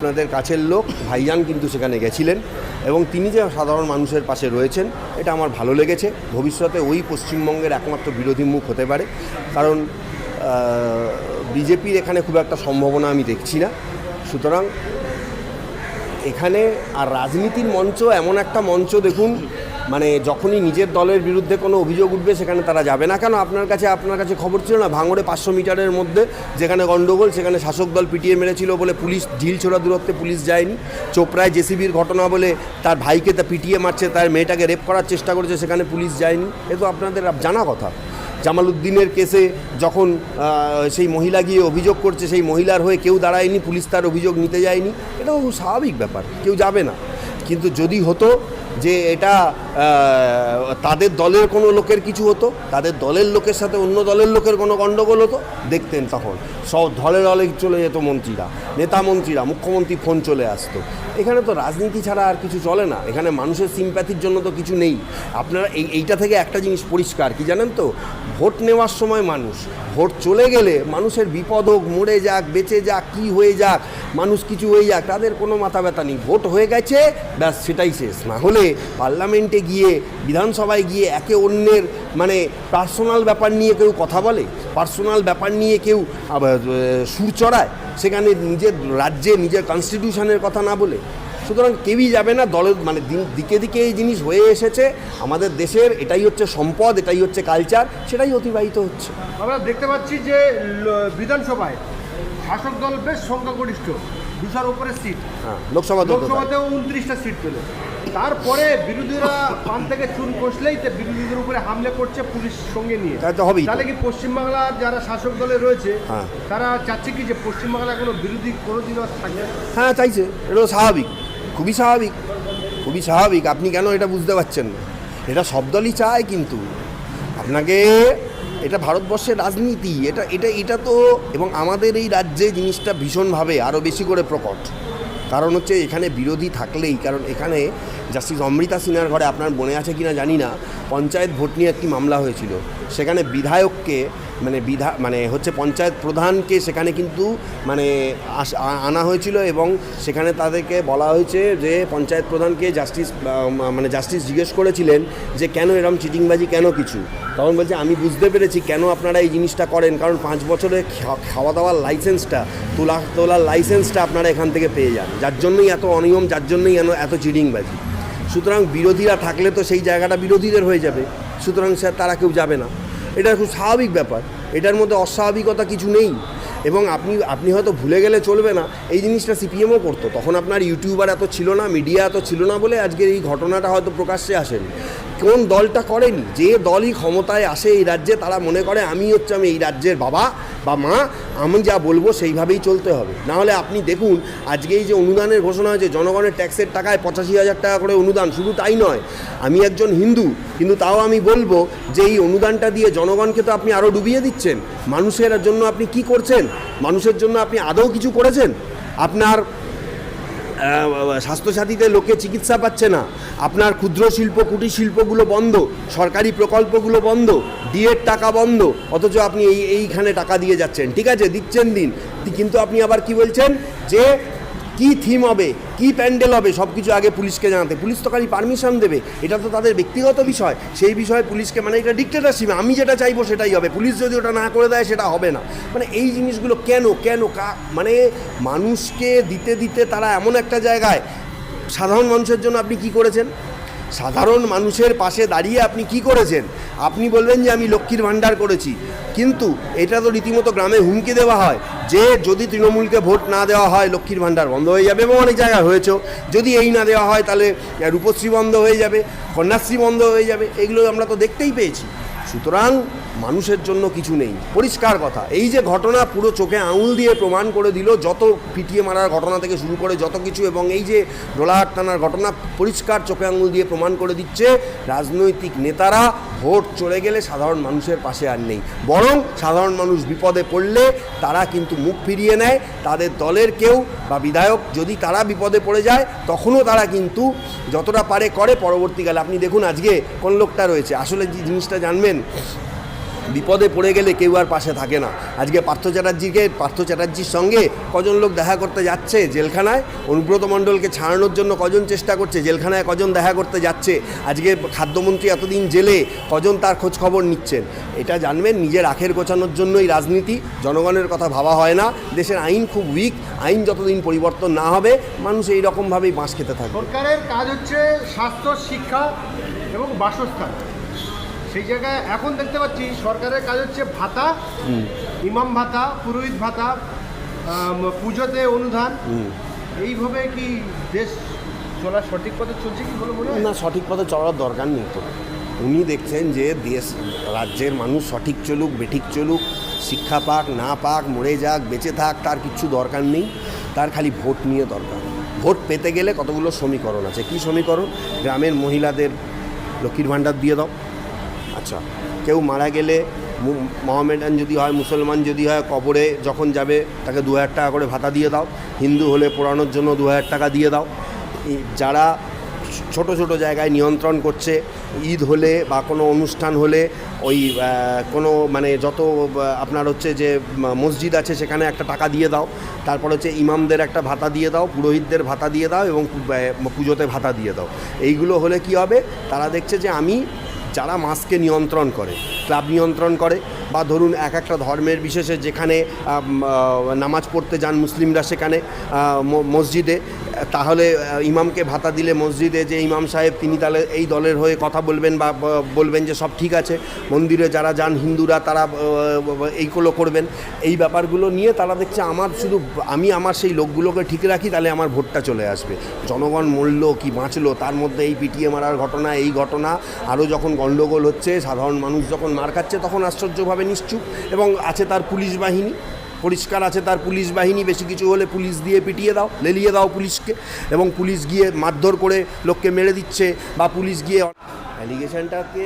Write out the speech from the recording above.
আপনাদের কাছের লোক ভাইজান কিন্তু সেখানে গেছিলেন এবং তিনি যে সাধারণ মানুষের পাশে রয়েছেন এটা আমার ভালো লেগেছে। ভবিষ্যতে ওই পশ্চিমবঙ্গের একমাত্র বিরোধী মুখ হতে পারে, কারণ বিজেপির এখানে খুব একটা সম্ভাবনা আমি দেখছি না। সুতরাং এখানে আর রাজনীতির মঞ্চ এমন একটা মঞ্চ দেখুন, মানে যখনই নিজের দলের বিরুদ্ধে কোনো অভিযোগ উঠবে সেখানে তারা যাবে না কেন? আপনার কাছে খবর ছিল না ভাঙড়ে 500 মিটারের মধ্যে যেখানে গণ্ডগোল সেখানে শাসক দল পিটিয়ে মেরেছিল বলে পুলিশ ঢিল ছোড়া দূরত্বে পুলিশ যায়নি। চোপড়ায় জেসিবির ঘটনা বলে তার ভাইকে তা পিটিয়ে মারছে, তার মেয়েটাকে রেপ করার চেষ্টা করেছে, সেখানে পুলিশ যায়নি। এ তো আপনাদের জানা কথা। জামালউদ্দিনের কেসে যখন সেই মহিলা গিয়ে অভিযোগ করছে, সেই মহিলার হয়ে কেউ দাঁড়ায়নি, পুলিশ তার অভিযোগ নিতে যায়নি। এটা খুব স্বাভাবিক ব্যাপার, কেউ যাবে না। কিন্তু যদি হতো যে এটা তাদের দলের কোনো লোকের কিছু হতো, তাদের দলের লোকের সাথে অন্য দলের লোকের কোনো গণ্ডগোল হতো, দেখতেন তখন সব দলে দলে চলে যেত মন্ত্রীরা, নেতা মন্ত্রীরা, মুখ্যমন্ত্রী ফোন চলে আসতো। এখানে তো রাজনীতি ছাড়া আর কিছু চলে না, এখানে মানুষের সিম্প্যাথির জন্য তো কিছু নেই। আপনারা এইটা থেকে একটা জিনিস পরিষ্কার কি জানেন তো, ভোট নেওয়ার সময় মানুষ, ভোট চলে গেলে মানুষের বিপদ হোক, মরে যাক, বেঁচে যাক, কি হয়ে যাক, মানুষ কিছু হয়ে যাক, তাদের কোনো মাথা ব্যথা নেই। ভোট হয়ে গেছে ব্যাস, সেটাই শেষ। না হলে পার্লামেন্টে গিয়ে, বিধানসভায় গিয়ে একে অন্যের মানে পার্সোনাল ব্যাপার নিয়ে কেউ কথা বলে, পার্সোনাল ব্যাপার নিয়ে কেউ সুর চড়ায়, সেখানে নিজের রাজ্যে নিজের কনস্টিটিউশনের কথা না বলে। সুতরাং কেউই যাবে না। দলের মানে দিকে দিকে এই জিনিস হয়ে এসেছে আমাদের দেশের, এটাই হচ্ছে সম্পদ, এটাই হচ্ছে কালচার, সেটাই অতিবাহিত হচ্ছে। আমরা দেখতে পাচ্ছি যে বিধানসভায় শাসক দল বেশ সংখ্যাগরিষ্ঠ, 200-র উপরে সিট। হ্যাঁ, লোকসভাতেও 29টা সিট পেল। তারপরে বিরোধীরা পান থেকে চুন কষলেই বিরোধীদের উপরে হামলে করছে পুলিশ সঙ্গে নিয়ে। তাহলে কি পশ্চিমবাংলার যারা শাসক দলে রয়েছে তারা চাচ্ছে কি যে পশ্চিমবাংলায় কোনো বিরোধী কোনোদিনও থাকবে? হ্যাঁ, চাইছে। এটা স্বাভাবিক, খুবই স্বাভাবিক, খুবই স্বাভাবিক। আপনি কেন এটা বুঝতে পারছেন না? এটা সব দলই চায়, কিন্তু আপনাকে এটা ভারতবর্ষের রাজনীতি, এটা তো, এবং আমাদের এই রাজ্যে জিনিসটা ভীষণভাবে আরও বেশি করে প্রকট। কারণ হচ্ছে এখানে বিরোধী থাকলেই, কারণ এখানে জাস্টিস অমৃতা সিনহার ঘরে, আপনার মনে আছে কি না জানি না, পঞ্চায়েত ভোট নিয়ে একটি মামলা হয়েছিল। সেখানে বিধায়ককে মানে হচ্ছে পঞ্চায়েত প্রধানকে সেখানে কিন্তু আনা হয়েছিল এবং সেখানে তাদেরকে বলা হয়েছে যে পঞ্চায়েত প্রধানকে জাস্টিস জিজ্ঞেস করেছিলেন যে কেন এরকম চিটিংবাজি, কেন কিছু। তখন বলছে আমি বুঝতে পেরেছি কেন আপনারা এই জিনিসটা করেন, কারণ 5 বছরের খাওয়া দাওয়ার লাইসেন্সটা, তোলার লাইসেন্সটা আপনারা এখান থেকে পেয়ে যান, যার জন্যই এত অনিয়ম, যার জন্যই এত চিটিংবাজি। সুতরাং বিরোধীরা থাকলে তো সেই জায়গাটা বিরোধীদের হয়ে যাবে, সুতরাং তারা কেউ যাবে না। এটা খুব স্বাভাবিক ব্যাপার, এটার মধ্যে অস্বাভাবিকতা কিছু নেই। এবং আপনি হয়তো ভুলে গেলে চলবে না, এই জিনিসটা সিপিএমও করতো। তখন আপনার ইউটিউবার এত ছিল না, মিডিয়া এত ছিল না বলে আজকের এই ঘটনাটা হয়তো প্রকাশ্যে আসেনি। কোন দলটা করেনি? যে দলই ক্ষমতায় আসে এই রাজ্যে, তারা মনে করে আমি এই রাজ্যের বাবা বা মা, আমি যা বলবো সেইভাবেই চলতে হবে। নাহলে আপনি দেখুন আজকে এই যে অনুদানের ঘোষণা হয়েছে, জনগণের ট্যাক্সের টাকায় 85,000 টাকা করে অনুদান। শুধু তাই নয়, আমি একজন হিন্দু, কিন্তু তাও আমি বলবো যে এই অনুদানটা দিয়ে জনগণকে তো আপনি আরও ডুবিয়ে দিচ্ছেন। মানুষের জন্য আপনি কি করছেন? মানুষের জন্য আপনি আদৌ কিছু করেছেন? আপনার স্বাস্থ্যসাথীতে লোকে চিকিৎসা পাচ্ছে না, আপনার ক্ষুদ্র শিল্প, কুটির শিল্পগুলো বন্ধ, সরকারি প্রকল্পগুলো বন্ধ, ডিএর টাকা বন্ধ, অথচ আপনি এইখানে টাকা দিয়ে যাচ্ছেন। ঠিক আছে, দিচ্ছেন দিন, কিন্তু আপনি আবার কি বলছেন যে কি থিম হবে, কি প্যান্ডেল হবে, সব কিছু আগে পুলিশকে জানাতে। পুলিশ তো খালি পারমিশন দেবে, এটা তো তাদের ব্যক্তিগত বিষয়। সেই বিষয়ে পুলিশকে এটা ডিক্টেটরশিপ, আমি যেটা চাইবো সেটাই হবে, পুলিশ যদি ওটা না করে দেয় সেটা হবে না। এই জিনিসগুলো কেন মানুষকে দিতে দিতে তারা এমন একটা জায়গায়, সাধারণ মানুষের জন্য আপনি কি করেছেন? সাধারণ মানুষের পাশে দাঁড়িয়ে আপনি কি করেছেন? আপনি বলবেন যে আমি লক্ষ্মীর ভাণ্ডার করেছি, কিন্তু এটা তো রীতিমতো গ্রামে হুমকি দেওয়া হয় যে যদি তৃণমূলকে ভোট না দেওয়া হয় লক্ষ্মীর ভাণ্ডার বন্ধ হয়ে যাবে, এবং অনেক জায়গায় হয়েছেও। যদি এই না দেওয়া হয় তাহলে রূপশ্রী বন্ধ হয়ে যাবে, কন্যাশ্রী বন্ধ হয়ে যাবে, এগুলো আমরা তো দেখতেই পেয়েছি। সুতরাং মানুষের জন্য কিছু নেই, পরিষ্কার কথা। এই যে ঘটনা পুরো চোখে আঙুল দিয়ে প্রমাণ করে দিল, যত পিটিয়ে মারার ঘটনা থেকে শুরু করে যত কিছু, এবং এই যে ডোলাহাট টানার ঘটনা পরিষ্কার চোখে আঙুল দিয়ে প্রমাণ করে দিচ্ছে রাজনৈতিক নেতারা ভোট চলে গেলে সাধারণ মানুষের পাশে আর নেই, বরং সাধারণ মানুষ বিপদে পড়লে তারা কিন্তু মুখ ফিরিয়ে নেয়। তাদের দলের কেউ বা বিধায়ক যদি তারা বিপদে পড়ে যায়, তখনও তারা কিন্তু যতটা পারে করে। পরবর্তীকালে আপনি দেখুন আজকে কোন লোকটা রয়েছে, আসলে যে জিনিসটা জানবেন, বিপদে পড়ে গেলে কেউ আর পাশে থাকে না। আজকে পার্থ চ্যাটার্জির সঙ্গে কজন লোক দেখা করতে যাচ্ছে জেলখানায়, অনুব্রত মণ্ডলকে ছাড়ানোর জন্য কজন চেষ্টা করছে, জেলখানায় কজন দেখা করতে যাচ্ছে, আজকে খাদ্যমন্ত্রী এতদিন জেলে কজন তার খোঁজ খবর নিচ্ছেন। এটা জানবেন, নিজের আখের গোছানোর জন্যই রাজনীতি, জনগণের কথা ভাবা হয় না। দেশের আইন খুব উইক, আইন যতদিন পরিবর্তন না হবে মানুষ এই রকমভাবেই বাঁশ খেতে থাকবে। সরকারের কাজ হচ্ছে স্বাস্থ্য, শিক্ষা এবং বাসস্থান। সেই জায়গায় এখন দেখতে পাচ্ছি সরকারের কাজ হচ্ছে ভাতা, ইমাম ভাতা, পুরোহিত ভাতা, পুজোতে অনুদান। এইভাবে কি দেশ চলা সঠিক পথে চলছে কি বলে মনে হয়? না, সঠিক পথে চলার দরকার নেই তো। উনি দেখছেন যে দেশ রাজ্যের মানুষ সঠিক চলুক, বেঠিক চলুক, শিক্ষা পাক না পাক, মরে যাক বেঁচে থাক, তার কিচ্ছু দরকার নেই। তার খালি ভোট নিয়ে দরকার। ভোট পেতে গেলে কতগুলো সমীকরণ আছে। কি সমীকরণ? গ্রামের মহিলাদের লক্ষ্মীর ভাণ্ডার দিয়ে দাও। আচ্ছা, কেউ মারা গেলে মহামেডান যদি হয়, মুসলমান যদি হয়, কবরে যখন যাবে তাকে 2000 টাকা করে ভাতা দিয়ে দাও। হিন্দু হলে পোড়ানোর জন্য 2000 টাকা দিয়ে দাও। যারা ছোট ছোট জায়গায় নিয়ন্ত্রণ করছে, ঈদ হলে বা কোনো অনুষ্ঠান হলে ওই কোনো মানে যত আপনার হচ্ছে যে মসজিদ আছে সেখানে একটা টাকা দিয়ে দাও। তারপর হচ্ছে ইমামদের একটা ভাতা দিয়ে দাও, পুরোহিতদের ভাতা দিয়ে দাও এবং পুজোতে ভাতা দিয়ে দাও। এইগুলো হলে কি হবে? তারা দেখছে যে যারা মাসকে নিয়ন্ত্রণ করে, ক্লাব নিয়ন্ত্রণ করে, বা ধরুন একটা ধর্মের বিশেষে যেখানে নামাজ পড়তে যান মুসলিমরা সেখানে মসজিদে, তাহলে ইমামকে ভাতা দিলে মসজিদে যে ইমাম সাহেব তিনি তাহলে এই দলের হয়ে কথা বলবেন বা বলবেন যে সব ঠিক আছে। মন্দিরে যারা যান হিন্দুরা তারা এইগুলো করবেন। এই ব্যাপারগুলো নিয়ে তারা দেখছে আমি আমার সেই লোকগুলোকে ঠিক রাখি, তাহলে আমার ভোটটা চলে আসবে। জনগণ মরল কি বাঁচলো তার মধ্যে এই পিটিয়ে মারার ঘটনা, এই ঘটনা আরও যখন গণ্ডগোল হচ্ছে, সাধারণ মানুষ যখন মার খাচ্ছে, তখন আশ্চর্যভাবে নিশ্চুপ। এবং আছে তার পুলিশ বাহিনী, পরিষ্কার আছে তার পুলিশ বাহিনী। বেশি কিছু হলে পুলিশ দিয়ে পিটিয়ে দাও, লেলিয়ে দাও পুলিশকে, এবং পুলিশ গিয়ে মারধর করে লোককে মেরে দিচ্ছে, বা পুলিশ গিয়ে অ্যালিগেশনটাকে